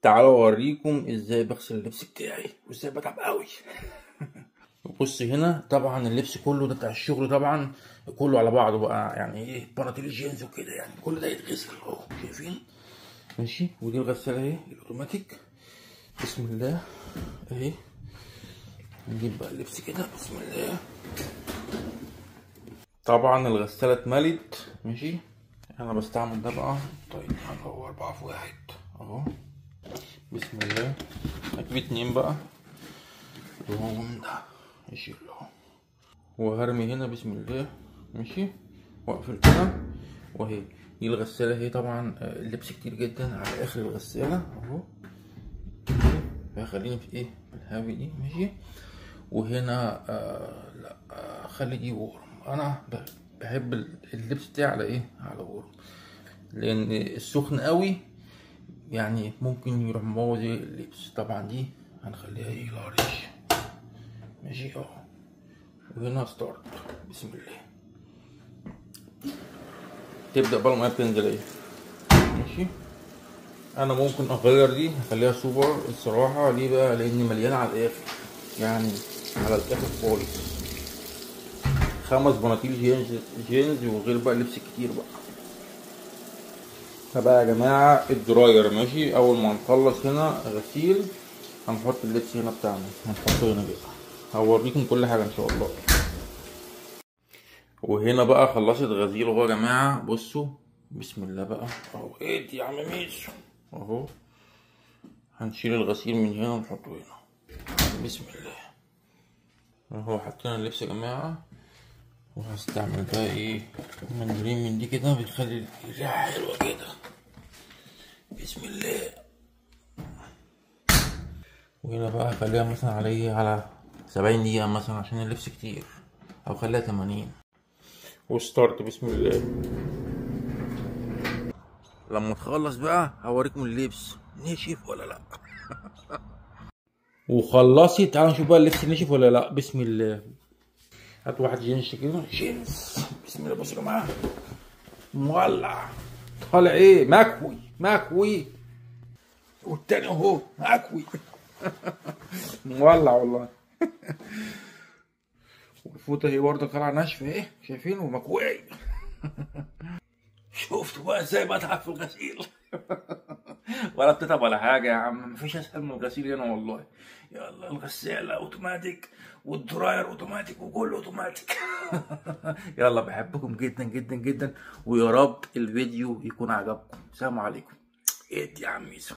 تعالوا اوريكم ازاي بغسل اللبس بتاعي وازاي بتعب قوي. بص هنا طبعا اللبس كله ده بتاع الشغل طبعا كله على بعضه بقى، يعني ايه بناطيل الجينز وكده، يعني كل ده يتغسل اهو، شايفين؟ ماشي. ودي الغساله اهي الاوتوماتيك، بسم الله اهي. نجيب بقى اللبس كده بسم الله. طبعا الغساله اتملت، ماشي. انا بستعمل ده بقى، طيب هو 4 في 1 اهو، بسم الله. هجيب 2 بقى اللهم ده اشيله وهرمي هنا بسم الله، ماشي. واقفل كده وهي دي الغسالة اهي. طبعا اللبس كتير جدا على اخر الغسالة اهو، فخليني في ايه في الهاوي دي، ماشي. وهنا لا خلي دي ورم. انا بحب اللبس بتاعي على ايه، على ورم، لان السخن قوي يعني ممكن يروح مبوظ اللبس. طبعا دي هنخليها ايه لارج، ماشي اهو. وهنا ستارت بسم الله، تبدأ بقى المية بتنزل ايه، ماشي. انا ممكن اغير دي اخليها سوبر الصراحة. ليه بقى؟ لان مليانة على الاخر، يعني على الاخر خالص. 5 بناطيل جينز وغير بقى اللبس الكتير بقى. فبقى يا جماعة الدراير ماشي. اول ما نخلص هنا غسيل هنحط اللبس هنا بتاعنا، هنحطه هنا بقى، هوريكم كل حاجة ان شاء الله. وهنا بقى خلصت غسيل اهو يا جماعة، بصوا بسم الله بقى اهو. ايه دي يا عم ميسو اهو. هنشيل الغسيل من هنا ونحطه هنا بسم الله اهو. حطينا اللبس يا جماعة، وهستعمل بقى ايه منديلين من دي كده، بتخلي الريحة حلوة كده بسم الله. وهنا بقى هخليها مثلا على 70 دقيقة مثلا عشان اللبس كتير، او خليها 80. وستارت بسم الله. لما تخلص بقى هوريكم اللبس نشف ولا لا. وخلصت، تعالوا نشوف بقى اللبس نشف ولا لا بسم الله. هات واحد جينز كده، جينز بسم الله. بصوا يا جماعه مولع، طالع ايه مكوي مكوي، والتاني اهو مكوي مولع والله. والفوطه هي برضه طالعه ناشفه ايه، شايفين؟ ومكوي. شفتوا بقى ازاي بتعب في الغسيل؟ ولا بتتعب ولا حاجه يا عم، مفيش اسهل من الغسيل هنا والله. يلا الغساله اوتوماتيك والدراير اوتوماتيك وكله اوتوماتيك. يلا بحبكم جدا جدا جدا، ويا رب الفيديو يكون عجبكم. سلام عليكم. ايه يا عم ميسو.